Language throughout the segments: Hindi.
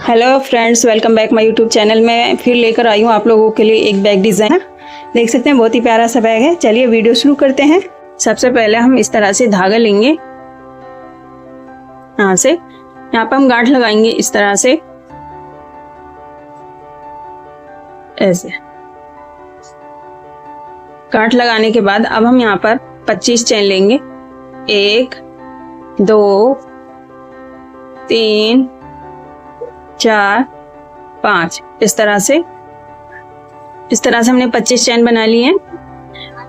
Hello friends, welcome back my YouTube channel में। फिर लेकर आई हूँ आप लोगों के लिए एक बैग डिज़ाइन। देख सकते हैं बहुत ही प्यारा सा बैग है। चलिए वीडियो शुरू करते हैं। सबसे पहले हम इस तरह से धागा लेंगे, यहाँ से यहाँ पर हम गांठ लगाएंगे इस तरह से, ऐसे गांठ लगाने के बाद अब हम यहाँ पर 25 चेन लेंगे। 1 2 3 4 5 इस तरह से हमने 25 चैन बना ली हैं।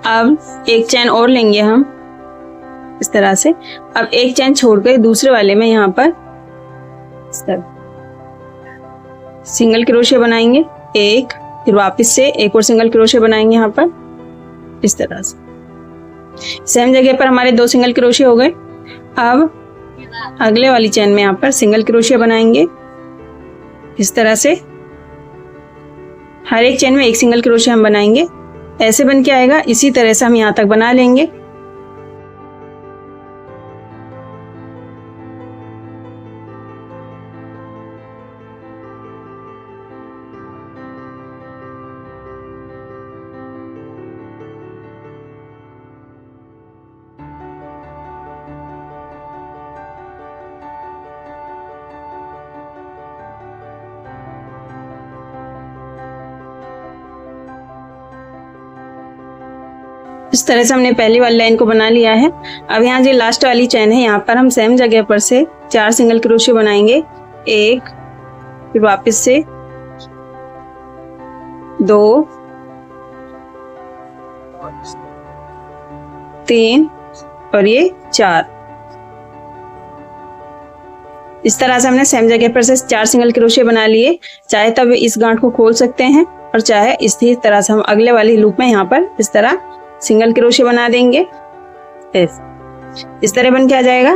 अब एक चैन और लेंगे हम इस तरह से। अब एक चैन छोड़कर दूसरे वाले में यहाँ पर सिंगल क्रोशे बनाएंगे एक, फिर वापस से एक और सिंगल क्रोशे बनाएंगे यहाँ पर इस तरह से। सेम जगह पर हमारे 2 सिंगल क्रोशे हो गए। अब अगले वाली चैन में यहाँ पर सिंगल क्रोशे बनाएंगे इस तरह से। हर एक चेन में एक सिंगल क्रोशे हम बनाएंगे, ऐसे बन के आएगा। इसी तरह से हम यहाँ तक बना लेंगे। इस तरह से हमने पहली वाली लाइन को बना लिया है। अब यहाँ जो लास्ट वाली चैन है, यहाँ पर हम सेम जगह पर से 4 सिंगल क्रोशे बनाएंगे। 1, फिर वापस से 2 3 और ये 4। इस तरह से हमने सेम जगह पर से 4 सिंगल क्रोशे बना लिए। चाहे तब इस गांठ को खोल सकते हैं और चाहे इसी तरह से हम अगले वाली लूप में यहाँ पर इस तरह सिंगल क्रोशे बना देंगे। इस तरह बन के आ जाएगा।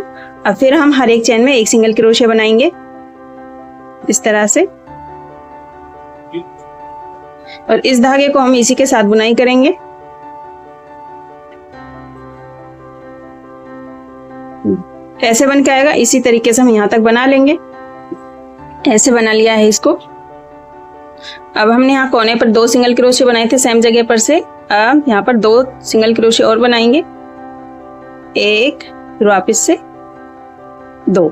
अब फिर हम हर एक चैन में एक सिंगल क्रोशे बनाएंगे इस तरह से, और इस धागे को हम इसी के साथ बुनाई करेंगे। ऐसे बन के आएगा। इसी तरीके से हम यहाँ तक बना लेंगे। ऐसे बना लिया है इसको। अब हमने यहाँ कोने पर 2 सिंगल क्रोशे बनाए थे सेम जगह पर से। अब यहाँ पर 2 सिंगल क्रोशे और बनाएंगे। 1, फिर वापस से 2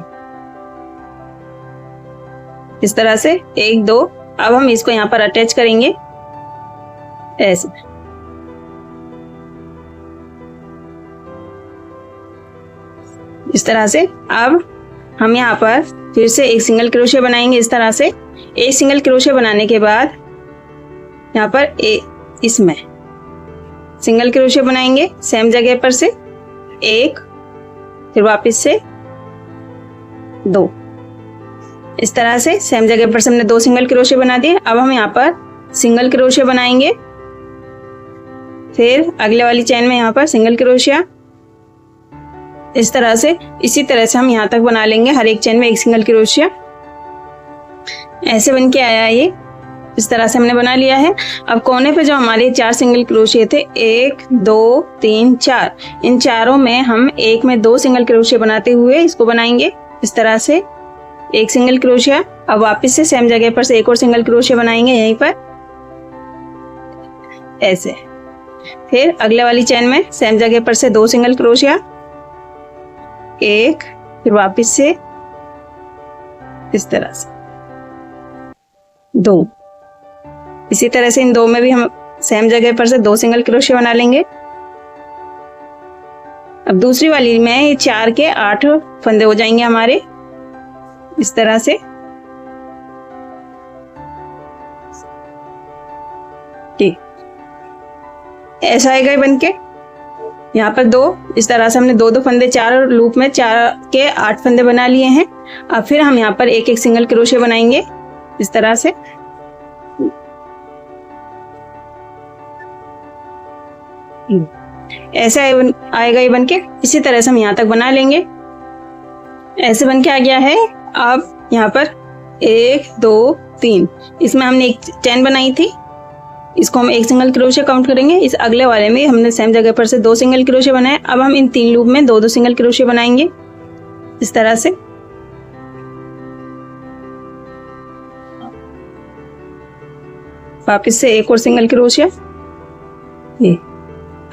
इस तरह से 1 2। अब हम इसको यहाँ पर अटैच करेंगे ऐसे। इस तरह से अब हम यहाँ पर फिर से एक सिंगल क्रोशे बनाएंगे इस तरह से। एक सिंगल क्रोशे बनाने के बाद यहाँ पर इसमें सिंगल क्रोशे बनाएंगे सेम जगह पर से। 1, फिर वापस से 2 इस तरह से सेम जगह पर से हमने 2 सिंगल क्रोशे बना दिए। अब हम यहाँ पर सिंगल क्रोशे बनाएंगे, फिर अगले वाली चैन में यहाँ पर सिंगल क्रोशिया इस तरह से। इसी तरह से हम यहाँ तक बना लेंगे। हर एक चैन में एक सिंगल क्रोशिया। ऐसे बन के आया ये। इस तरह से हमने बना लिया है। अब कोने पे जो हमारे 4 सिंगल क्रोशे थे, 1 2 3 4, इन चारों में हम एक में 2 सिंगल क्रोशे बनाते हुए इसको बनाएंगे इस तरह से। एक सिंगल क्रोशिया। अब वापस से सेम जगह पर से एक और सिंगल क्रोशे बनाएंगे यहीं पर ऐसे। फिर अगले वाली चैन में सेम जगह पर से 2 सिंगल क्रोशिया। 1, फिर वापस से इस तरह से 2। इसी तरह से इन 2 में भी हम सेम जगह पर से 2 सिंगल क्रोशे बना लेंगे। अब दूसरी वाली में 4 के 8 फंदे हो जाएंगे हमारे इस तरह से। ठीक, ऐसा आएगा बन के। यहाँ पर 2 इस तरह से हमने 2 फंदे 4 लूप में 4 के 8 फंदे बना लिए हैं। अब फिर हम यहाँ पर एक एक सिंगल क्रोशे बनाएंगे इस तरह से। ऐसा आएगा ये बनके। इसी तरह से हम यहाँ तक बना लेंगे। ऐसे बन के आ गया है। अब यहाँ पर 1 2 3 इसमें हमने एक चैन बनाई थी, इसको हम एक सिंगल क्रोशे काउंट करेंगे। इस अगले वाले में हमने सेम जगह पर से 2 सिंगल क्रोशे बनाए। अब हम इन 3 लूप में 2 2 सिंगल क्रोशे बनाएंगे इस तरह से। वापस से एक और सिंगल क्रोशिया। ये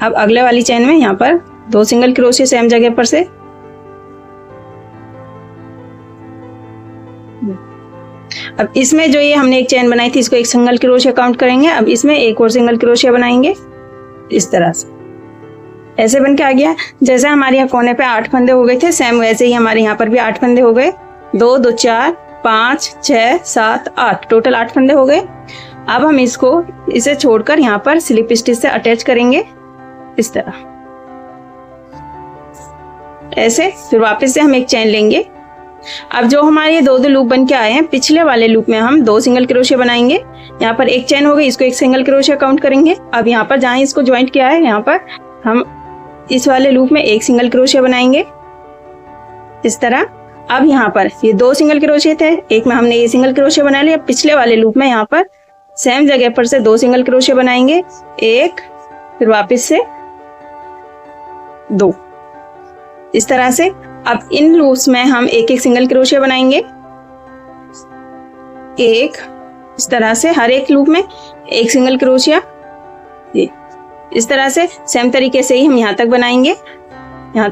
अब अगले वाली चेन में यहाँ पर 2 सिंगल क्रोशिया सेम जगह पर से। अब इसमें जो ये हमने एक चेन बनाई थी इसको एक सिंगल क्रोशिया काउंट करेंगे। अब इसमें एक और सिंगल क्रोशिया बनाएंगे इस तरह से। ऐसे बन के आ गया। जैसे हमारे यहाँ कोने पे 8 फंदे हो गए थे सेम वैसे ही हमारे यहाँ पर भी 8 फंदे हो गए। 2 2 4 5 6 7 8 टोटल 8 फंदे हो गए। अब हम इसे छोड़कर यहाँ पर स्लिप स्टिच से अटैच करेंगे इस तरह ऐसे। फिर वापस से हम एक चेन लेंगे। अब जो हमारे ये 2 लूप बन के आए हैं पिछले वाले लूप में हम 2 सिंगल क्रोशिया बनाएंगे। यहाँ पर एक चेन हो गई, इसको एक सिंगल क्रोशिया काउंट करेंगे। अब यहाँ पर जहाँ इसको ज्वाइंट किया है यहाँ पर हम इस वाले लूप में एक सिंगल क्रोशिया बनाएंगे इस तरह। अब यहाँ पर ये 2 सिंगल क्रोशिया थे, एक में हमने ये सिंगल क्रोशिया बना लिया। पिछले वाले लूप में यहाँ पर सेम जगह पर से 2 सिंगल क्रोशिया बनाएंगे, एक फिर वापस से 2 इस तरह से। अब इन लूप्स में हम एक एक सिंगल क्रोशिया बनाएंगे, एक इस तरह से हर एक लूप में एक सिंगल क्रोशिया। ये इस तरह से सेम तरीके से ही हम यहाँ तक बनाएंगे। यहाँ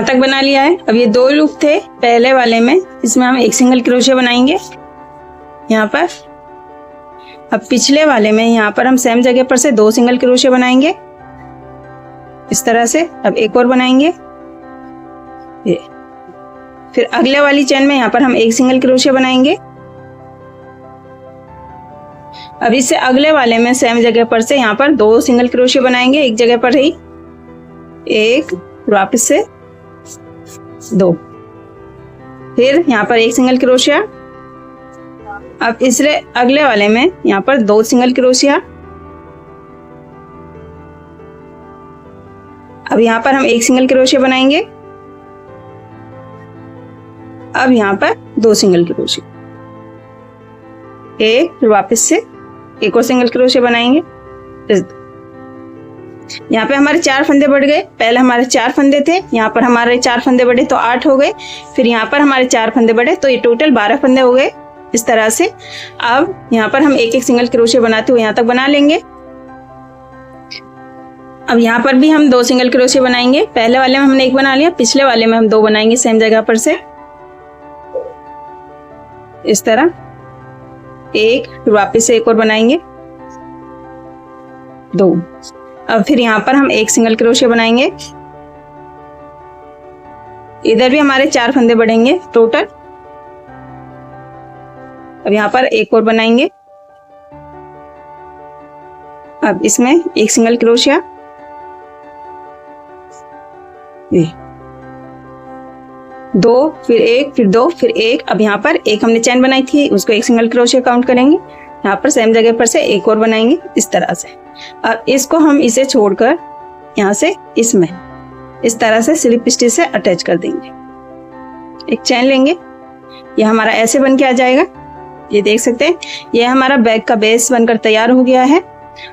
तक बना लिया है। अब ये 2 लूप थे पहले वाले में, इसमें हम एक सिंगल क्रोशिया बनाएंगे यहाँ पर। अब पिछले वाले में यहाँ पर हम सेम जगह पर से 2 सिंगल क्रोशिया बनाएंगे इस तरह से। अब एक और बनाएंगे ये। फिर अगले वाली चेन में यहाँ पर हम एक सिंगल क्रोशिया बनाएंगे। अब इससे अगले वाले में सेम जगह पर से यहाँ पर 2 सिंगल क्रोशिया बनाएंगे एक जगह पर ही, एक वापस से 2 फिर यहाँ पर एक सिंगल क्रोशिया। अब इससे अगले वाले में यहाँ पर 2 सिंगल क्रोशिया। अब यहाँ पर हम एक सिंगल क्रोशिया बनाएंगे। अब यहाँ पर 2 सिंगल क्रोशिया, एक फिर वापस से एक और सिंगल क्रोशिया बनाएंगे। यहाँ पे हमारे 4 फंदे बढ़ गए। पहले हमारे 4 फंदे थे, यहाँ पर हमारे 4 फंदे बढ़े तो 8 हो गए। फिर यहाँ पर हमारे 4 फंदे बढ़े तो ये टोटल 12 फंदे हो गए इस तरह से। अब यहाँ पर हम एक एक सिंगल क्रोशिया बनाते हुए यहाँ तक बना लेंगे। अब यहाँ पर भी हम 2 सिंगल क्रोशिया बनाएंगे। पहले वाले में हमने एक बना लिया, पिछले वाले में हम 2 बनाएंगे सेम जगह पर से इस तरह, एक फिर वापस से एक और बनाएंगे 2। अब फिर यहाँ पर हम एक सिंगल क्रोशिया बनाएंगे। इधर भी हमारे 4 फंदे बढ़ेंगे टोटल। अब यहाँ पर एक और बनाएंगे। अब इसमें एक सिंगल क्रोशिया, ये 2 फिर 1 फिर 2 फिर 1। अब यहाँ पर एक हमने चेन बनाई थी उसको एक सिंगल क्रोशिया काउंट करेंगे। यहाँ पर सेम जगह पर से एक और बनाएंगे इस तरह से। अब इसको हम इसे छोड़कर यहाँ से इसमें इस तरह से स्लिप स्टिच से अटैच कर देंगे। एक चेन लेंगे, ये हमारा ऐसे बन के आ जाएगा। ये देख सकते हैं ये हमारा बैग का बेस बनकर तैयार हो गया है।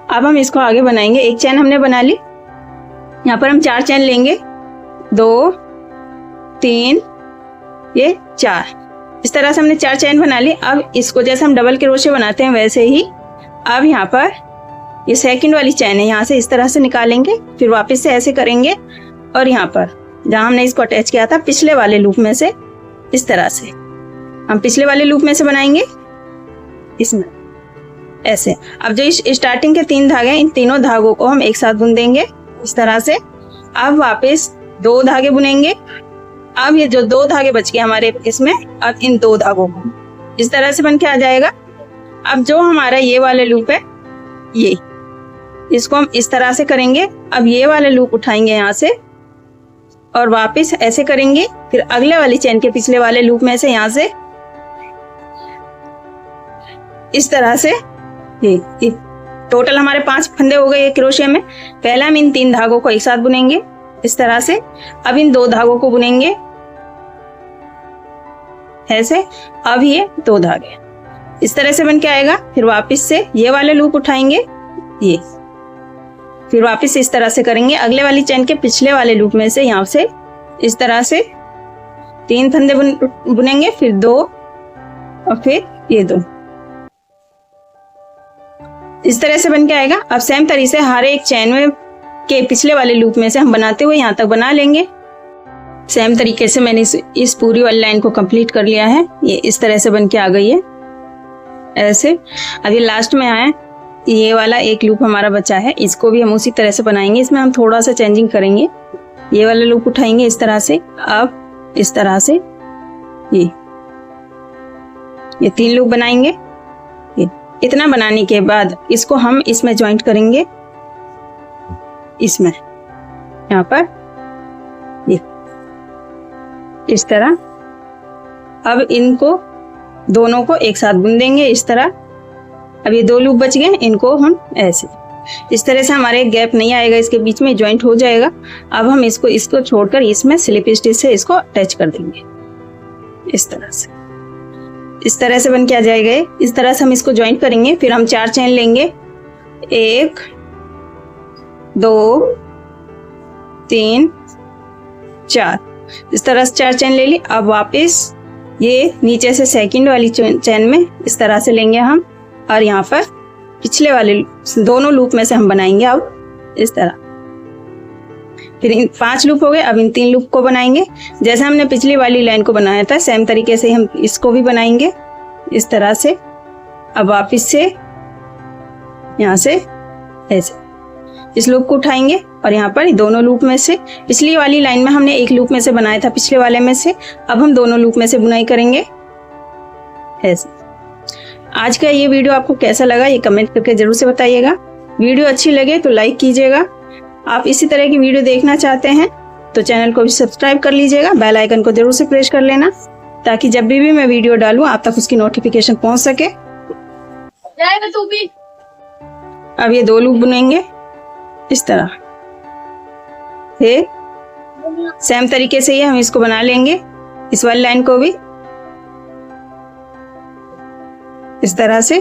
अब हम इसको आगे बनाएंगे। एक चेन हमने बना ली, यहाँ पर हम 4 चेन लेंगे, 2 3 ये 4 इस तरह से हमने 4 चेन बना ली। अब इसको जैसे हम डबल क्रोशिया बनाते हैं वैसे ही अब यहाँ पर ये सेकंड वाली चेन है, यहाँ से इस तरह से निकालेंगे, फिर वापस से ऐसे करेंगे और यहाँ पर जहाँ हमने इसको अटैच किया था पिछले वाले लूप में से इस तरह से हम पिछले वाले लूप में से बनाएंगे इसमें ऐसे। अब जो इस स्टार्टिंग के 3 धागे इन तीनों धागों को हम एक साथ बुन देंगे इस तरह से। अब वापस 2 धागे बुनेंगे। अब ये जो 2 धागे बच गए हमारे इसमें, अब इन 2 धागों को इस तरह से बन के आ जाएगा। अब जो हमारा ये वाले लूप है ये इसको हम इस तरह से करेंगे। अब ये वाले लूप उठाएंगे यहाँ से और वापस ऐसे करेंगे, फिर अगले वाली चेन के पिछले वाले लूप में से यहाँ से इस तरह से ये टोटल हमारे 5 फंदे हो गए ये क्रोशिया में। पहले हम इन 3 धागों को एक साथ बुनेंगे इस तरह से। अब इन 2 धागों को बुनेंगे ऐसे। अब ये 2 धागे इस तरह से बन के आएगा। फिर वापस से ये वाले लूप उठाएंगे, ये फिर वापस इस तरह से करेंगे। अगले वाली चेन के पिछले वाले लूप में से यहाँ से इस तरह से 3 फंदे बुनेंगे, फिर 2 और फिर ये 2 इस तरह से बन के आएगा। अब सेम तरीके से हर एक चैन में के पिछले वाले लूप में से हम बनाते हुए यहाँ तक बना लेंगे। सेम तरीके से मैंने इस पूरी वाली लाइन को कंप्लीट कर लिया है। ये इस तरह से बन के आ गई है ऐसे। अब ये लास्ट में आया, ये वाला एक लूप हमारा बचा है, इसको भी हम उसी तरह से बनाएंगे। इसमें हम थोड़ा सा चेंजिंग करेंगे। ये वाला लूप उठाएंगे इस तरह से, अब इस तरह से ये 3 लूप बनाएंगे। ये इतना बनाने के बाद इसको हम इसमें ज्वाइंट करेंगे, इसमें यहाँ पर ये इस तरह। अब इनको दोनों को एक साथ बुन देंगे इस तरह। अब ये 2 लूप बच गए, इनको हम ऐसे इस तरह से, हमारे गैप नहीं आएगा इसके बीच में, ज्वाइंट हो जाएगा। अब हम इसको छोड़कर इसमें स्लिप स्टिच से इसको अटैच कर देंगे इस तरह से। इस तरह से बन के आ जाएगा। इस तरह से हम इसको ज्वाइंट करेंगे। फिर हम 4 चैन लेंगे, 1 2 3 4, इस तरह से 4 चैन ले ली। अब वापस ये नीचे से सेकंड वाली चैन में इस तरह से लेंगे हम, और यहाँ पर पिछले वाले दोनों लूप में से हम बनाएंगे अब इस तरह। फिर इन 5 लूप हो गए। अब इन 3 लूप को बनाएंगे जैसे हमने पिछली वाली लाइन को बनाया था, सेम तरीके से हम इसको भी बनाएंगे इस तरह से। अब वापस से यहाँ से ऐसे इस लूप को उठाएंगे और यहाँ पर दोनों लूप में से, पिछली वाली लाइन में हमने एक लूप में से बनाया था पिछले वाले में से, अब हम दोनों लूप में से बुनाई करेंगे ऐसे। आज का ये वीडियो आपको कैसा लगा ये कमेंट करके जरूर से बताइएगा। वीडियो अच्छी लगे तो लाइक कीजिएगा। आप इसी तरह की वीडियो देखना चाहते हैं तो चैनल को भी सब्सक्राइब कर लीजिएगा। बेल आइकन को जरूर से प्रेस कर लेना ताकि जब भी मैं वीडियो डालूं आप तक उसकी नोटिफिकेशन पहुंच सके। अब ये 2 लूप बुनेंगे इस तरह। फिर सेम तरीके से ये हम इसको बना लेंगे, इस वाली लाइन को भी इस तरह से।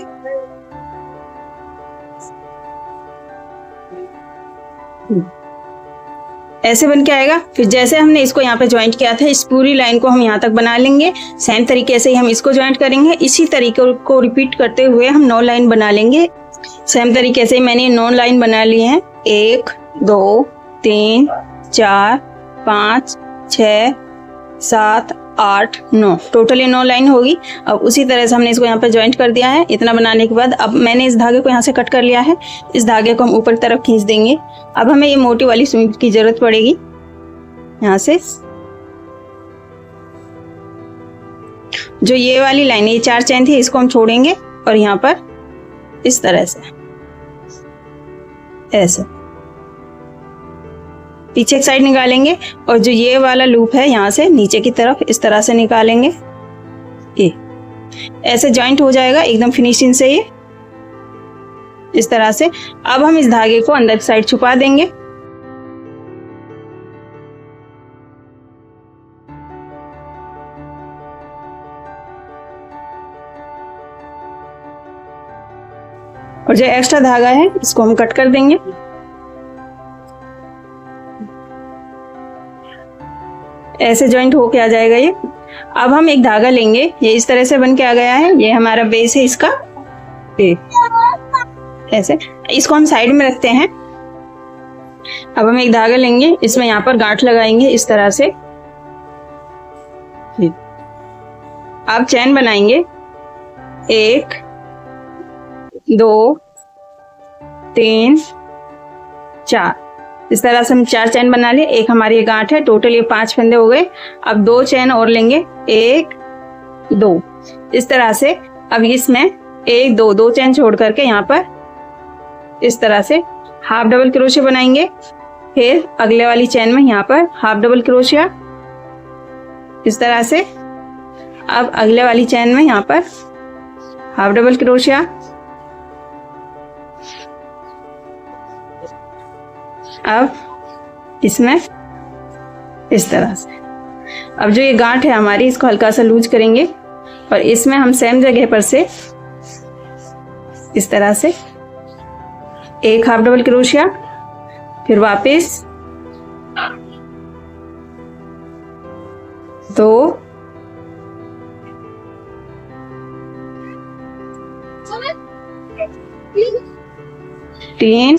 ऐसे बन के आएगा। फिर जैसे हमने इसको यहाँ पे ज्वाइंट किया था, इस पूरी लाइन को हम यहाँ तक बना लेंगे। सेम तरीके से ही हम इसको ज्वाइंट करेंगे। इसी तरीके को रिपीट करते हुए हम 9 लाइन बना लेंगे। सेम तरीके से मैंने 9 लाइन बना ली हैं, 1 2 3 4 5 6 7 8 9, टोटली 9 लाइन होगी। अब उसी तरह से हमने इसको यहाँ पे ज्वाइंट कर दिया है। इतना बनाने के बाद अब मैंने इस धागे को यहाँ से कट कर लिया है। इस धागे को हम ऊपर की तरफ खींच देंगे। अब हमें ये मोटी वाली सुई की जरूरत पड़ेगी। यहाँ से जो ये वाली लाइन है, ये 4 चैन थी, इसको हम छोड़ेंगे और यहाँ पर इस तरह से ऐसे पीछे एक साइड निकालेंगे और जो ये वाला लूप है यहाँ से नीचे की तरफ इस तरह से निकालेंगे। ये ऐसे जॉइंट हो जाएगा एकदम फिनिशिंग से ये इस तरह से। अब हम इस धागे को अंदर की साइड छुपा देंगे। और जो एक्स्ट्रा धागा है इसको हम कट कर देंगे। ऐसे जॉइंट होके आ जाएगा ये। अब हम एक धागा लेंगे, ये इस तरह से बन के आ गया है। ये हमारा बेस है इसका। ऐसे इसको हम साइड में रखते हैं। अब हम एक धागा लेंगे, इसमें यहाँ पर गांठ लगाएंगे इस तरह से। अब चैन बनाएंगे, 1 2 3 4, इस तरह से हम 4 चैन बना लिए। एक हमारी ये गांठ है, टोटल ये 5 फंदे हो गए। अब 2 चैन और लेंगे, 1 2, इस तरह से। अब इसमें 1 2 2 चैन छोड़ करके यहाँ पर इस तरह से हाफ डबल क्रोशिया बनाएंगे। फिर अगले वाली चैन में यहाँ पर हाफ डबल क्रोशिया इस तरह से। अब अगले वाली चैन में यहाँ पर हाफ डबल क्रोशिया। अब इसमें इस तरह से। अब जो ये गांठ है हमारी, इसको हल्का सा लूज करेंगे और इसमें हम सेम जगह पर से इस तरह से एक हाफ डबल क्रोशिया, फिर वापस 2 3 3,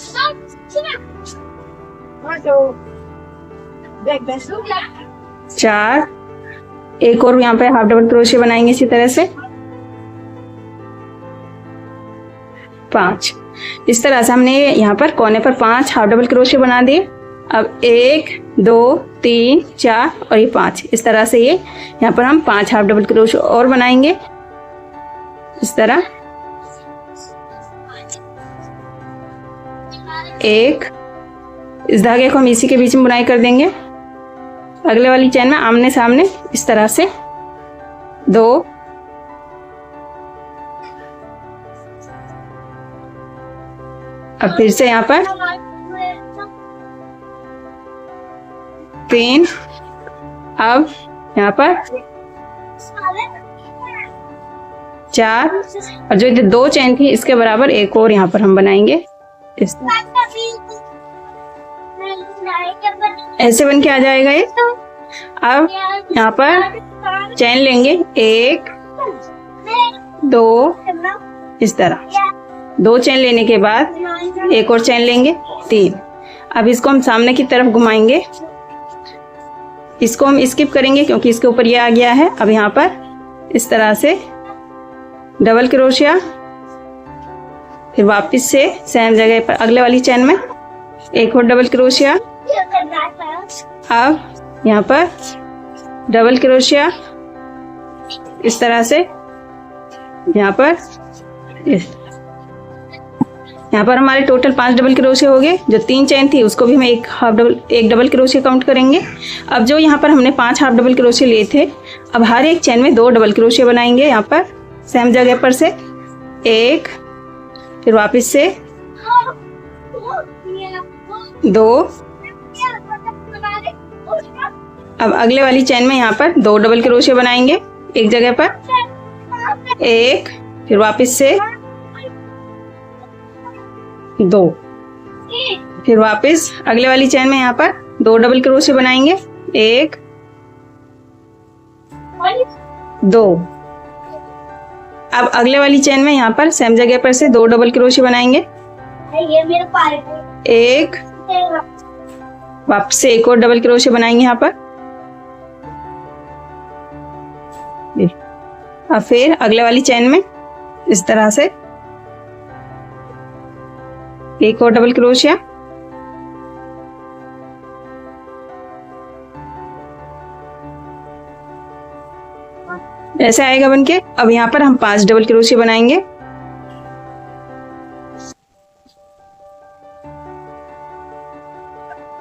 4, एक और यहाँ पे हाफ डबल क्रोशिया बनाएंगे इसी तरह से, 5। इस तरह से हमने यहाँ पर कोने पर 5 हाफ डबल क्रोशिया बना दिए। अब 1, 2, 3, 4 और ये 5, इस तरह से ये यहाँ पर हम 5 हाफ डबल क्रोशिया और बनाएंगे इस तरह। 1, इस धागे को हम इसी के बीच में बुनाई कर देंगे, अगले वाली चेन में आमने सामने इस तरह से 2, अब फिर से यहाँ पर 3, अब यहाँ पर 4 और जो 2 चेन थी इसके बराबर एक और यहाँ पर हम बनाएंगे इस तरह। ऐसे बन के आ जाएगा ये। अब यहाँ पर चेन लेंगे, 1, 2, इस तरह 2 चेन लेने के बाद एक और चेन लेंगे, 3। अब इसको हम सामने की तरफ घुमाएंगे, इसको हम स्किप करेंगे क्योंकि इसके ऊपर ये आ गया है। अब यहाँ पर इस तरह से डबल क्रोशिया, फिर वापस से सेम जगह पर अगले वाली चेन में एक और डबल क्रोशिया। अब यहाँ पर डबल क्रोशिया इस तरह से, यहाँ पर हमारे टोटल 5 डबल क्रोशिया हो गए। जो 3 चेन थी उसको भी हम एक डबल क्रोशिया काउंट करेंगे। अब जो यहाँ पर हमने 5 हाफ डबल क्रोशिया लिए थे, अब हर एक चेन में 2 डबल क्रोशिया बनाएंगे यहाँ पर सेम जगह पर से, 1, फिर वापस से 2। अब अगले वाली चेन में यहाँ पर 2 डबल क्रोशिया बनाएंगे एक जगह पर, 1, फिर वापस से 2, फिर वापस अगले वाली चेन में यहाँ पर 2 डबल क्रोशिया बनाएंगे, 1, 2। अब अगले वाली चेन में यहाँ पर सेम जगह पर से 2 डबल क्रोशिया बनाएंगे, 1, वापस से एक और डबल क्रोशिया बनाएंगे यहाँ पर। अब फिर अगले वाली चेन में इस तरह से एक और डबल क्रोशिया, ऐसे आएगा बनके। अब यहाँ पर हम 5 डबल क्रोशिया बनाएंगे,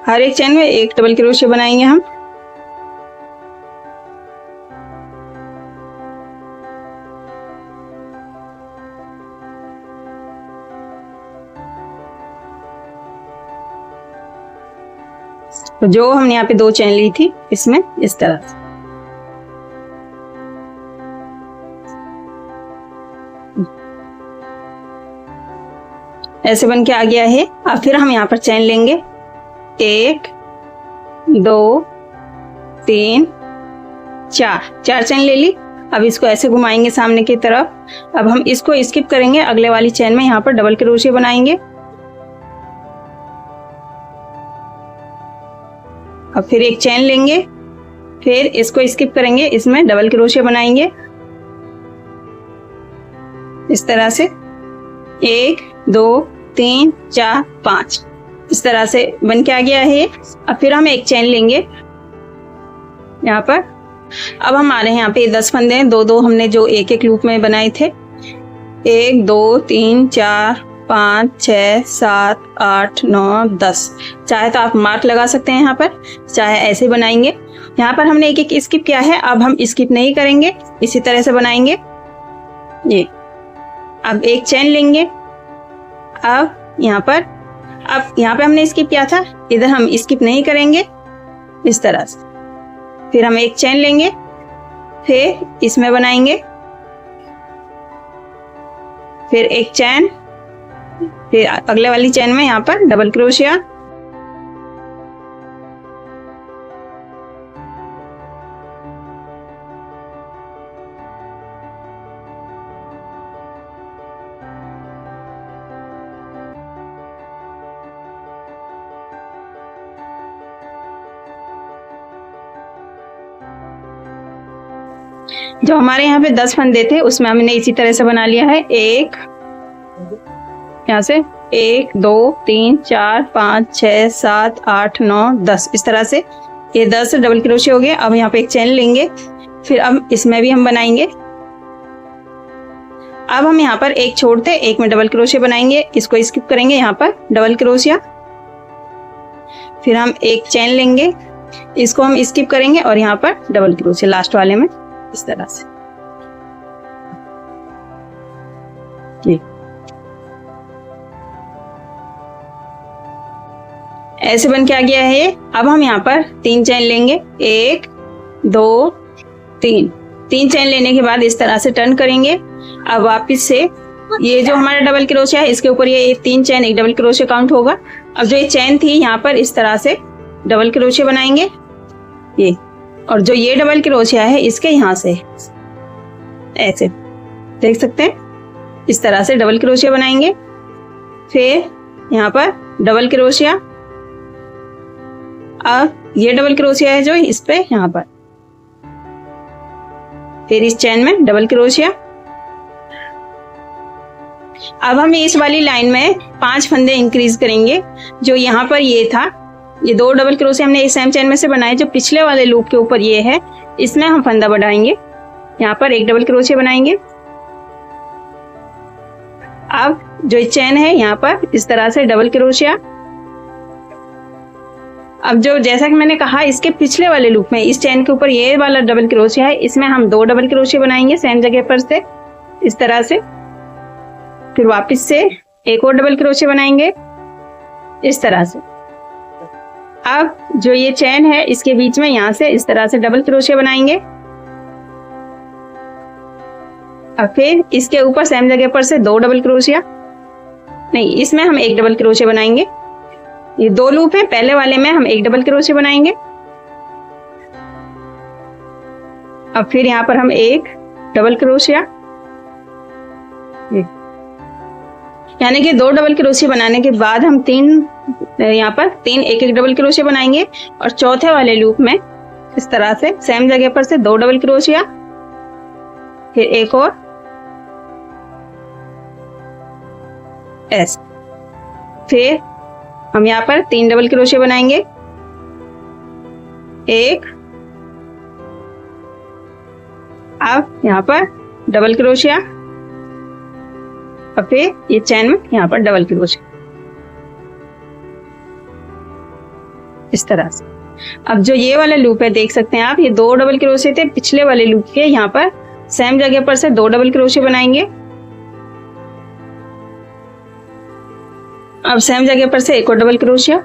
हर एक चेन में एक डबल क्रोशिया बनाएंगे हम। तो जो हमने यहाँ पे 2 चेन ली थी इसमें इस तरह से ऐसे बन के आ गया है। अब फिर हम यहाँ पर चेन लेंगे, 1, 2, 3, 4 चेन ले ली। अब इसको ऐसे घुमाएंगे सामने की तरफ। अब हम इसको स्किप करेंगे, अगले वाली चेन में यहाँ पर डबल क्रोशिया बनाएंगे। अब फिर एक चेन लेंगे, फिर इसको स्किप करेंगे, इसमें डबल क्रोशिया बनाएंगे इस तरह से, 1, 2, 3, 4, 5, इस तरह से बन के आ गया है। अब फिर हम एक चेन लेंगे यहाँ पर। अब हमारे यहाँ पे 10 फंदे हैं, 2-2 हमने जो एक एक लूप में बनाए थे, 1, 2, 3, 4, 5, 6, 7, 8, 9, 10। चाहे तो आप मार्क लगा सकते हैं यहाँ पर, चाहे ऐसे बनाएंगे। यहाँ पर हमने एक एक स्किप किया है, अब हम स्किप नहीं करेंगे, इसी तरह से बनाएंगे ये। अब एक चेन लेंगे, अब यहाँ पे हमने स्किप किया था, इधर हम स्किप नहीं करेंगे इस तरह से। फिर हम एक चेन लेंगे, फिर इसमें बनाएंगे, फिर एक चेन, फिर अगले वाली चेन में यहाँ पर डबल क्रोशिया, जो हमारे यहाँ पे 10 फंदे थे उसमें हमने इसी तरह से बना लिया है। एक यहाँ से 1 2 3 4 5 6 7 8 9 10, इस तरह से ये 10 डबल क्रोशे हो गए। अब यहाँ पे एक चेन लेंगे, फिर अब इसमें भी हम बनाएंगे। अब हम यहाँ पर एक छोड़ते एक में डबल क्रोशे बनाएंगे, इसको स्किप करेंगे, यहाँ पर डबल क्रोशिया, फिर हम एक चेन लेंगे, इसको हम स्किप करेंगे और यहाँ पर डबल क्रोशे लास्ट वाले में, इस तरह से। ऐसे बन के आ गया है। अब हम यहाँ पर 3 चेन लेंगे, 1 2 3, 3 चेन लेने के बाद इस तरह से टर्न करेंगे। अब वापस से ये जो हमारा डबल क्रोशिया है इसके ऊपर ये 3 चेन एक डबल क्रोशिया काउंट होगा। अब जो ये चेन थी यहाँ पर इस तरह से डबल क्रोशिया बनाएंगे ये, और जो ये डबल क्रोशिया है इसके यहाँ से ऐसे देख सकते हैं, इस तरह से डबल क्रोशिया बनाएंगे। फिर यहाँ पर डबल क्रोशिया, अब ये डबल क्रोशिया है जो इस पे यहाँ पर, फिर इस चेन में डबल क्रोशिया। अब हम इस वाली लाइन में 5 फंदे इंक्रीज करेंगे। जो यहाँ पर ये था, ये 2 डबल क्रोशिया हमने इस सेम चेन में से बनाए, जो पिछले वाले लूप के ऊपर ये है इसमें हम फंदा बढ़ाएंगे, यहाँ पर एक डबल क्रोशिया बनाएंगे। अब जो चेन है यहाँ पर इस तरह से डबल क्रोशिया। अब जो जैसा कि मैंने कहा इसके पिछले वाले लूप में इस चेन के ऊपर ये वाला डबल क्रोशिया है, इसमें हम 2 डबल क्रोशिया बनाएंगे सेम जगह पर से, इस तरह से। फिर वापस से एक और डबल क्रोशिया बनाएंगे इस तरह से। अब जो ये चेन है इसके बीच में यहाँ से इस तरह से डबल क्रोशिया बनाएंगे। अब फिर इसके ऊपर सेम जगह पर से 2 डबल क्रोशिया, नहीं इसमें हम एक डबल क्रोशिया बनाएंगे। ये 2 लूप है, पहले वाले में हम एक डबल क्रोशिया बनाएंगे। अब फिर यहाँ पर हम एक डबल क्रोशिया, यानी कि 2 डबल क्रोशिया बनाने के बाद हम 3 यहाँ पर 3 एक एक डबल क्रोशिया बनाएंगे, और चौथे वाले लूप में इस तरह से सेम जगह पर से 2 डबल क्रोशिया, फिर एक और ऐसे, फिर हम यहाँ पर 3 डबल क्रोशिया बनाएंगे, एक, अब यहाँ पर डबल क्रोशिया, और फिर ये चेन में यहाँ पर डबल क्रोशिया, इस तरह से। अब जो ये वाला लूप है देख सकते हैं आप, ये 2 डबल क्रोशिया थे पिछले वाले लूप के, यहाँ पर सेम जगह पर से 2 डबल क्रोशिया बनाएंगे। अब सेम जगह पर से एक और डबल क्रोशिया,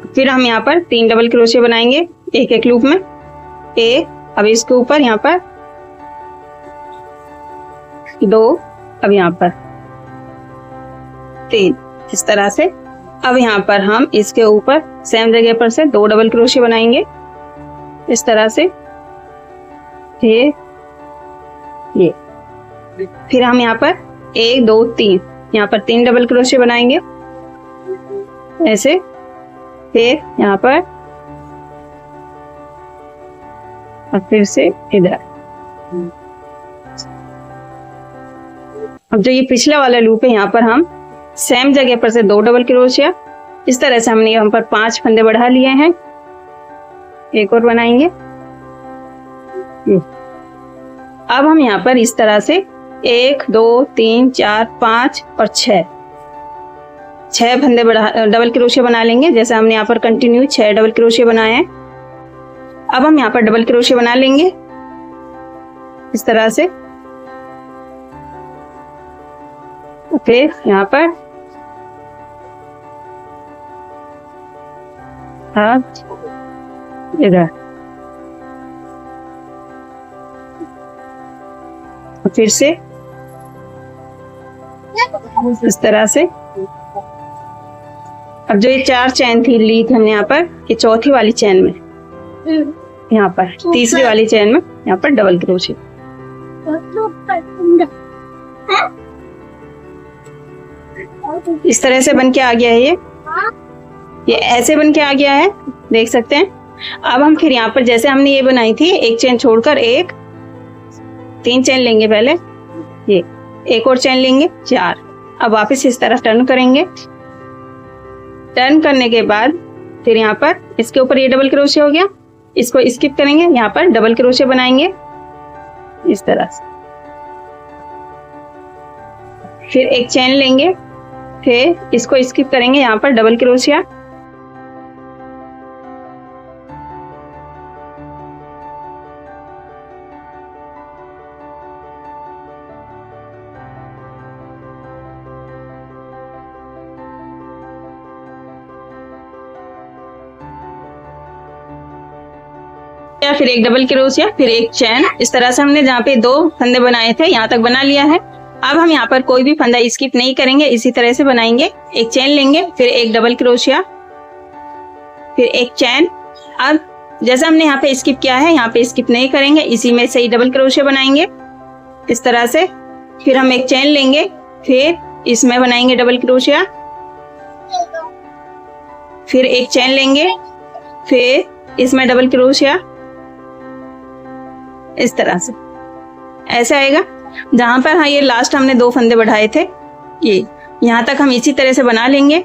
फिर हम यहाँ पर 3 डबल क्रोशिया बनाएंगे एक एक लूप में, एक, अब इसके ऊपर यहाँ पर 2, अब यहाँ पर 3, इस तरह से। अब यहाँ पर हम इसके ऊपर सेम जगह पर से 2 डबल क्रोशिया बनाएंगे इस तरह से, ये, फिर हम यहाँ पर 1 2 3 यहाँ पर 3 डबल क्रोशिया बनाएंगे ऐसे, फिर यहाँ पर और फिर से इधर। अब जो ये पिछला वाला लूप है यहाँ पर हम सेम जगह पर से 2 डबल क्रोशिया, इस तरह से हमने यहाँ पर 5 फंदे बढ़ा लिए हैं, एक और बनाएंगे। अब हम यहाँ पर इस तरह से 1 2 3 4 5 और 6 फंदे डबल क्रोशिया बना लेंगे, जैसे हमने यहाँ पर कंटिन्यू 6 डबल क्रोशिया बनाए हैं। अब हम यहाँ पर डबल क्रोशिया बना लेंगे इस तरह से, फिर यहाँ पर इधर, फिर से इस तरह से। अब जो ये 4 चेन थी ली थी हमने यहाँ पर, ये चौथी वाली चेन में, यहाँ पर तीसरी वाली चेन में यहाँ पर डबल क्रोशिया। इस तरह से बन के आ गया है ये ऐसे बन के आ गया है, देख सकते हैं। अब हम फिर यहाँ पर जैसे हमने ये बनाई थी, एक चेन छोड़कर एक 3 चेन लेंगे पहले, ये एक और चेन लेंगे 4। अब वापस इस तरफ टर्न करेंगे। टर्न करने के बाद फिर यहाँ पर इसके ऊपर ये डबल क्रोशिया हो गया, इसको स्किप करेंगे, यहाँ पर डबल क्रोशिया बनाएंगे इस तरह से। फिर एक चेन लेंगे, फिर इसको स्किप करेंगे, यहाँ पर डबल क्रोशिया, फिर एक डबल क्रोशिया, फिर एक चैन। इस तरह से हमने जहाँ पे 2 फंदे बनाए थे यहाँ तक बना लिया है। अब हम यहाँ पर कोई भी फंदा स्किप नहीं करेंगे, इसी तरह से बनाएंगे। एक चैन लेंगे, फिर एक डबल क्रोशिया, फिर एक चैन। अब जैसा हमने यहाँ पे स्किप किया है, यहाँ पे स्किप नहीं करेंगे, इसी में से ही डबल क्रोशिया बनाएंगे इस तरह से। फिर हम एक चैन लेंगे, फिर इसमें बनाएंगे डबल क्रोशिया, फिर एक चैन लेंगे, फिर इसमें डबल क्रोशिया इस तरह से। ऐसा आएगा। जहां पर हाँ ये लास्ट हमने 2 फंदे बढ़ाए थे, ये यहाँ तक हम इसी तरह से बना लेंगे।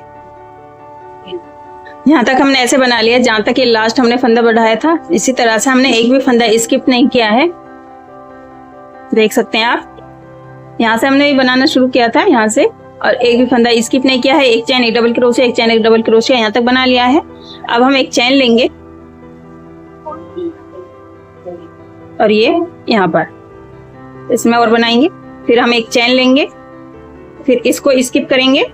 यहाँ तक हमने ऐसे बना लिया जहां तक ये लास्ट हमने फंदा बढ़ाया था। इसी तरह से हमने एक भी फंदा स्किप नहीं किया है, देख सकते हैं आप। यहाँ से हमने बनाना शुरू किया था यहाँ से, और एक भी फंदा स्किप नहीं किया है। एक चैन एक डबल क्रोशिया, एक चैन एक डबल क्रोशिया, यहाँ तक बना लिया है। अब हम एक चैन लेंगे और ये यहाँ पर इसमें और बनाएंगे। फिर हम एक चैन लेंगे, फिर इसको स्किप करेंगे,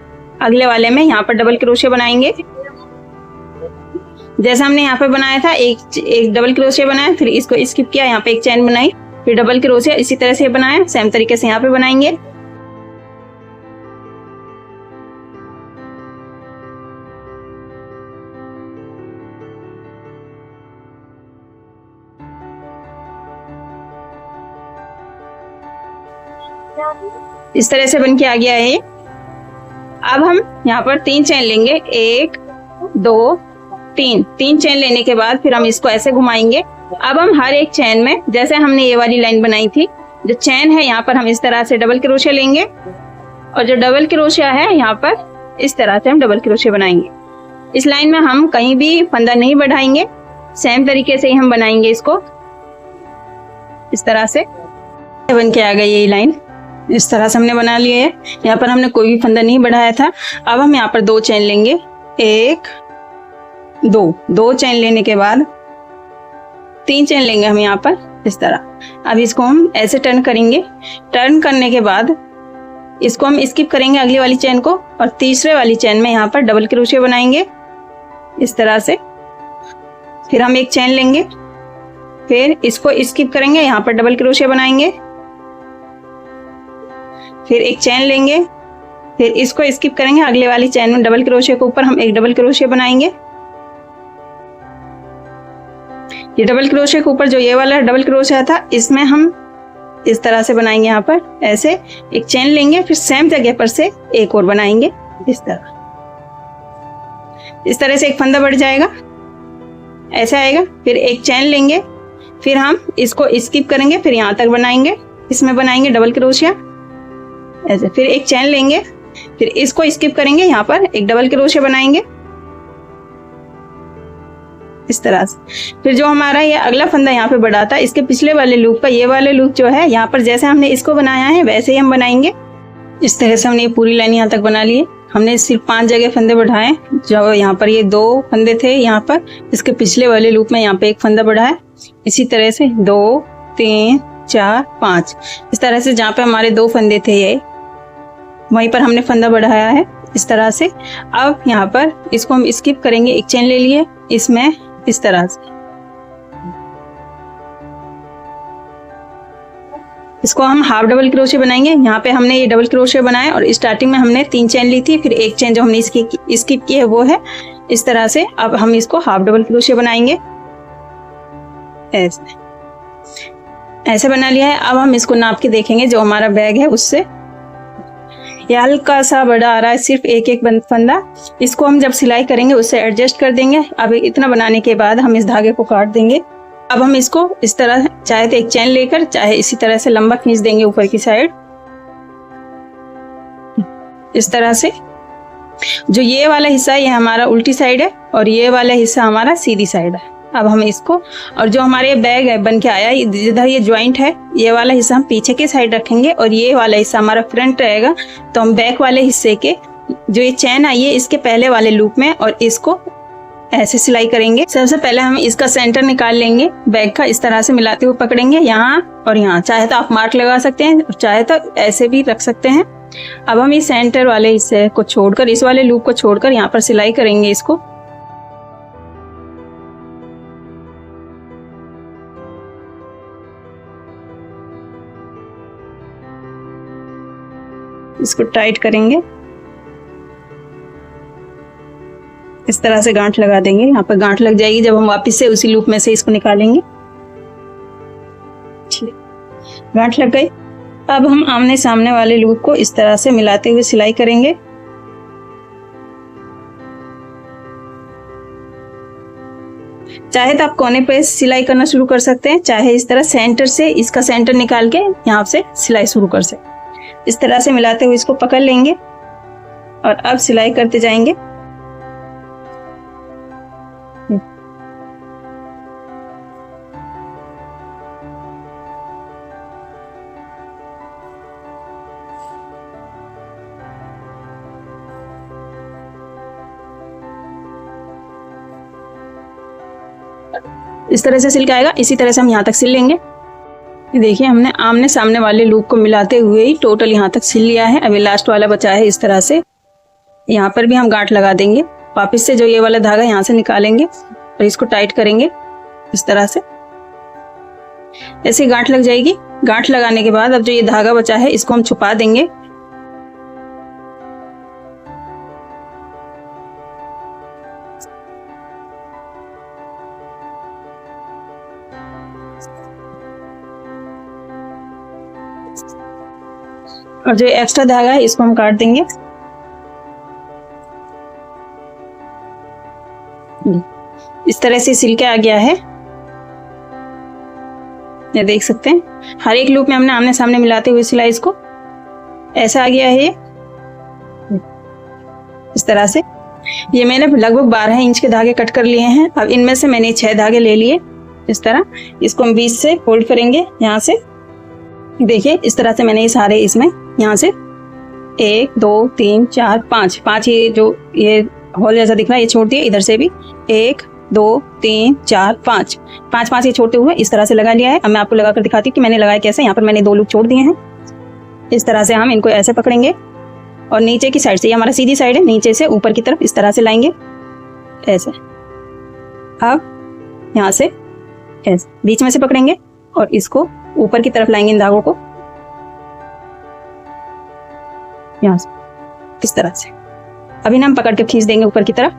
अगले वाले में यहाँ पर डबल क्रोशिया बनाएंगे। जैसा हमने यहाँ पे बनाया था, एक डबल क्रोशिया बनाया, फिर इसको स्किप किया, यहाँ पे एक चैन बनाई, फिर डबल क्रोशिया, इसी तरह से बनाया। सेम तरीके से यहाँ पे बनाएंगे। इस तरह से बन के आ गया है। अब हम यहाँ पर 3 चैन लेंगे, 1 2 3 चैन लेने के बाद फिर हम इसको ऐसे घुमाएंगे। अब हम हर एक चैन में, जैसे हमने ये वाली लाइन बनाई थी, जो चैन है यहाँ पर हम इस तरह से डबल क्रोशिया लेंगे, और जो डबल क्रोशिया है यहाँ पर इस तरह से हम डबल क्रोशिया बनाएंगे। इस लाइन में हम कहीं भी फंदा नहीं बढ़ाएंगे, सेम तरीके से ही हम बनाएंगे इसको। इस तरह से बन के आ गई ये लाइन। इस तरह से हमने बना लिए है। यहाँ पर हमने कोई भी फंदा नहीं बढ़ाया था। अब हम यहाँ पर 2 चैन लेंगे, 1 2 चैन लेने के बाद 3 चैन लेंगे हम यहाँ पर इस तरह। अब इसको हम ऐसे टर्न करेंगे। टर्न करने के बाद इसको हम स्किप करेंगे अगली वाली चैन को, और तीसरे वाली चैन में यहाँ पर डबल क्रोशिया बनाएंगे इस तरह से। फिर हम एक चैन लेंगे, फिर इसको स्किप करेंगे, यहाँ पर डबल क्रोशिया बनाएंगे, फिर एक चैन लेंगे, फिर इसको स्किप करेंगे, अगले वाली चैन में डबल क्रोशिया के ऊपर हम एक डबल क्रोशिया बनाएंगे। ये डबल क्रोशिया के ऊपर जो ये वाला डबल क्रोशिया था, इसमें हम इस तरह से बनाएंगे। यहाँ पर ऐसे एक चैन लेंगे, फिर सेम जगह पर से एक और बनाएंगे इस तरह। इस तरह से एक फंदा बढ़ जाएगा, ऐसा आएगा। फिर एक चैन लेंगे, फिर हम इसको स्किप करेंगे, फिर यहाँ तक बनाएंगे, इसमें बनाएंगे डबल क्रोशिया ऐसे। फिर एक चैन लेंगे, फिर इसको स्किप करेंगे, यहाँ पर एक डबल क्रोशिया बनाएंगे इस तरह से। फिर जो हमारा ये अगला फंदा यहाँ पे बढ़ा था, इसके पिछले वाले लूप का ये वाले लूप जो है, यहाँ पर जैसे हमने इसको बनाया है वैसे ही हम बनाएंगे। इस तरह से हमने ये पूरी लाइन यहाँ तक बना ली है। हमने सिर्फ 5 जगह फंदे बढ़ाए। जो यहाँ पर ये 2 फंदे थे, यहाँ पर इसके पिछले वाले लूप में यहाँ पे एक फंदा बढ़ा है। इसी तरह से 2 3 4 5 इस तरह से जहाँ पे हमारे 2 फंदे थे, ये वहीं पर हमने फंदा बढ़ाया है इस तरह से। अब यहाँ पर इसको हम स्किप करेंगे, एक चेन ले लिए इसमें इस तरह से। इसको हम हाफ डबल क्रोशिया बनाएंगे। यहाँ पे हमने ये डबल क्रोशिया बनाया और स्टार्टिंग में हमने 3 चेन ली थी, फिर एक चेन जो हमने स्किप की है वो है इस तरह से। अब हम इसको हाफ डबल क्रोशिया बनाएंगे, ऐसे बना लिया है। अब हम इसको नाप के देखेंगे जो हमारा बैग है उससे। ये हल्का सा बड़ा आ रहा है, सिर्फ एक एक फंदा। इसको हम जब सिलाई करेंगे उससे एडजस्ट कर देंगे। अब इतना बनाने के बाद हम इस धागे को काट देंगे। अब हम इसको इस तरह, चाहे तो एक चैन लेकर, चाहे इसी तरह से लंबा खींच देंगे ऊपर की साइड, इस तरह से। जो ये वाला हिस्सा है ये हमारा उल्टी साइड है और ये वाला हिस्सा हमारा सीधी साइड है। अब हम इसको, और जो हमारे बैग है बन के आया, जिधर ये ज्वाइंट है, ये वाला हिस्सा हम पीछे के साइड रखेंगे और ये वाला हिस्सा हमारा फ्रंट रहेगा। तो हम बैक वाले हिस्से के जो ये चैन आई है इसके पहले वाले लूप में, और इसको ऐसे सिलाई करेंगे। सबसे पहले हम इसका सेंटर निकाल लेंगे बैग का, इस तरह से मिलाते हुए पकड़ेंगे यहाँ और यहाँ। चाहे तो आप मार्क लगा सकते हैं और चाहे तो ऐसे भी रख सकते हैं। अब हम इस सेंटर वाले हिस्से को छोड़कर, इस वाले लूप को छोड़कर यहाँ पर सिलाई करेंगे इसको। इसको टाइट करेंगे, इस तरह से गांठ लगा देंगे। यहाँ पर गांठ लग जाएगी जब हम वापस से उसी लूप में से इसको निकालेंगे। गांठ लग गई। अब हम आमने सामने वाले लूप को इस तरह से मिलाते हुए सिलाई करेंगे। चाहे तो आप कोने पे सिलाई करना शुरू कर सकते हैं, चाहे इस तरह सेंटर से, इसका सेंटर निकाल के यहाँ से सिलाई शुरू कर सकते हैं। इस तरह से मिलाते हुए इसको पकड़ लेंगे और अब सिलाई करते जाएंगे। इस तरह से सिल के आएगा। इसी तरह से हम यहाँ तक सिल लेंगे। देखिए हमने आमने सामने वाले लूप को मिलाते हुए ही टोटल यहाँ तक सिल लिया है। अभी लास्ट वाला बचा है। इस तरह से यहाँ पर भी हम गांठ लगा देंगे। वापस से जो ये वाला धागा यहाँ से निकालेंगे और इसको टाइट करेंगे इस तरह से। ऐसे गांठ लग जाएगी। गांठ लगाने के बाद अब जो ये धागा बचा है इसको हम छुपा देंगे। और जो एक्स्ट्रा धागा है इसको हम काट देंगे। इस तरह से सिल के आ गया है, ये देख सकते हैं। हर एक लूप में हमने आमने सामने मिलाते हुए सिलाई इसको ऐसा आ गया है ये इस तरह से। ये मैंने लगभग 12 इंच के धागे कट कर लिए हैं। अब इनमें से मैंने 6 धागे ले लिए इस तरह। इसको हम बीच से फोल्ड करेंगे यहाँ से। देखिए इस तरह से मैंने ये सारे इसमें यहाँ से 1 2 3 4 5 ये जो ये होल जैसा दिख रहा है ये छोड़ दिए। इधर से भी 1 2 3 4 5 ये छोड़ते हुए इस तरह से लगा लिया है। अब मैं आपको लगा कर दिखाती हूँ कि मैंने लगाया कैसे। यहाँ पर मैंने 2 लूप छोड़ दिए हैं। इस तरह से हम इनको ऐसे पकड़ेंगे और नीचे की साइड से, ये हमारा सीधी साइड है, नीचे से ऊपर की तरफ इस तरह से लाएंगे ऐसे। अब यहाँ से ऐसे बीच में से पकड़ेंगे और इसको ऊपर की तरफ लाएंगे इन धागों को यहाँ से इस तरह से। अभी ना हम पकड़ के खींच देंगे ऊपर की तरफ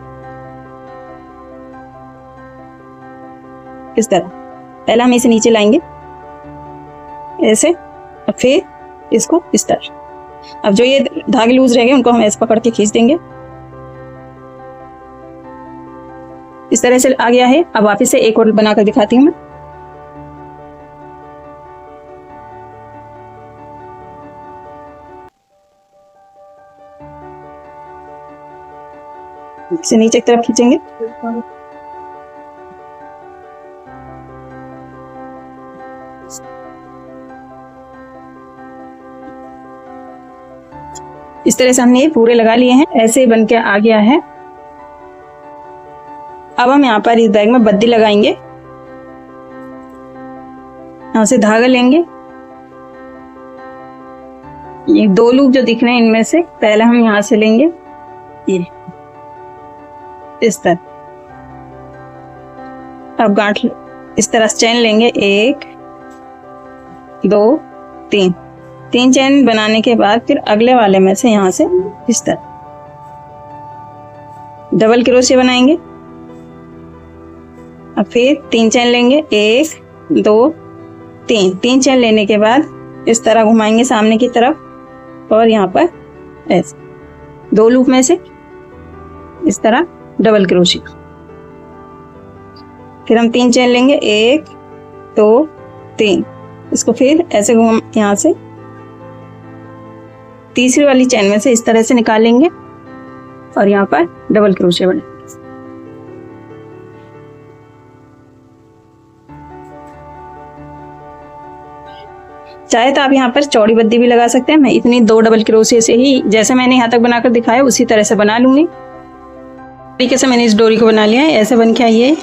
इस तरह। पहले हम इसे नीचे लाएंगे ऐसे और फिर इसको इस तरह। अब जो ये धागे लूज रहेंगे उनको हम ऐसे पकड़ के खींच देंगे। इस तरह से आ गया है। अब वापस से एक और बनाकर दिखाती हूँ मैं। इसे नीचे की तरफ खींचेंगे। इस तरह से हमने ये पूरे लगा लिए हैं। ऐसे बन के आ गया है। अब हम यहाँ पर इस बैग में बद्दी लगाएंगे। यहाँ से धागा लेंगे। ये 2 लूप जो दिख रहे हैं इनमें से पहले हम यहाँ से लेंगे ये इस तरह। अब गांठ इस तरह से चैन लेंगे 1 2 3 चैन बनाने के बाद फिर अगले वाले में से यहाँ से इस तरह डबल क्रोशे बनाएंगे। अब फिर 3 चैन लेंगे 1 2 3 चैन लेने के बाद इस तरह घुमाएंगे सामने की तरफ और यहाँ पर ऐसे 2 लूप में से इस तरह डबल क्रोशिया। फिर हम 3 चेन लेंगे, 1 2 3। इसको फिर ऐसे घूम यहाँ से तीसरी वाली चेन में से इस तरह से निकालेंगे और यहाँ पर डबल क्रोशिया बनाएंगे। चाहे तो आप यहाँ पर चौड़ी बद्दी भी लगा सकते हैं। मैं इतनी 2 डबल क्रोशिया से ही जैसे मैंने यहाँ तक बनाकर दिखाया उसी तरह से बना लूंगी। तरीके से मैंने इस डोरी को बना लिया है। ऐसे बन के आई है।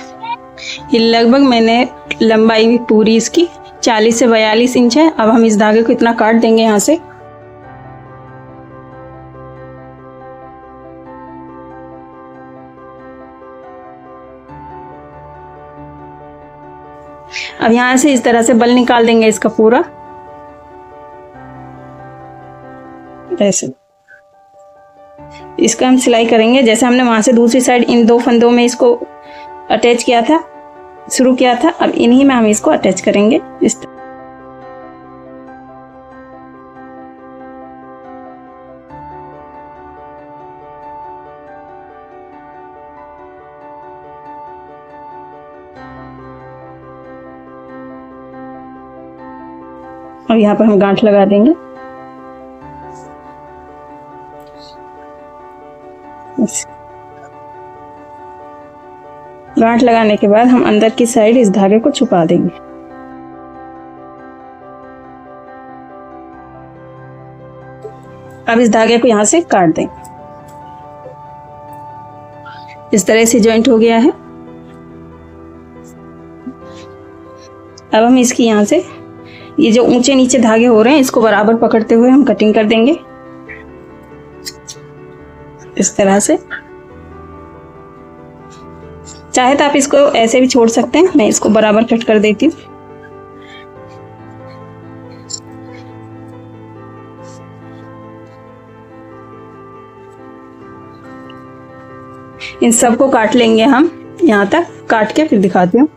ये लगभग मैंने लंबाई पूरी इसकी 40 से 42 इंच है। अब हम इस धागे को इतना काट देंगे यहाँ से। अब यहाँ से इस तरह से बल निकाल देंगे इसका पूरा ऐसे। इसका हम सिलाई करेंगे जैसे हमने वहां से दूसरी साइड इन 2 फंदों में इसको अटैच किया था, शुरू किया था। अब इन्हीं में हम इसको अटैच करेंगे इस तरह। अब यहाँ पर हम गांठ लगा देंगे। गांठ लगाने के बाद हम अंदर की साइड इस धागे को छुपा देंगे। अब इस धागे को यहां से काट देंगे। इस तरह से जॉइंट हो गया है। अब हम इसकी यहां से ये जो ऊंचे नीचे धागे हो रहे हैं इसको बराबर पकड़ते हुए हम कटिंग कर देंगे इस तरह से। चाहे तो आप इसको ऐसे भी छोड़ सकते हैं। मैं इसको बराबर कट कर देती हूँ। इन सबको काट लेंगे हम। यहाँ तक काट के फिर दिखाती हूँ।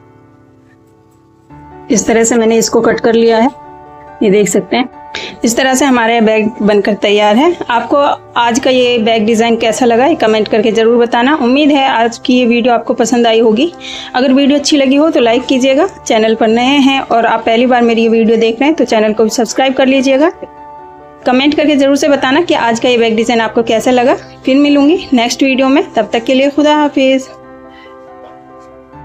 इस तरह से मैंने इसको कट कर लिया है, ये देख सकते हैं। इस तरह से हमारा बैग बनकर तैयार है। आपको आज का ये बैग डिज़ाइन कैसा लगा ये कमेंट करके ज़रूर बताना। उम्मीद है आज की ये वीडियो आपको पसंद आई होगी। अगर वीडियो अच्छी लगी हो तो लाइक कीजिएगा। चैनल पर नए हैं और आप पहली बार मेरी ये वीडियो देख रहे हैं तो चैनल को भी सब्सक्राइब कर लीजिएगा। कमेंट करके ज़रूर से बताना कि आज का ये बैग डिज़ाइन आपको कैसा लगा। फिर मिलूंगी नेक्स्ट वीडियो में। तब तक के लिए खुदा हाफिज़।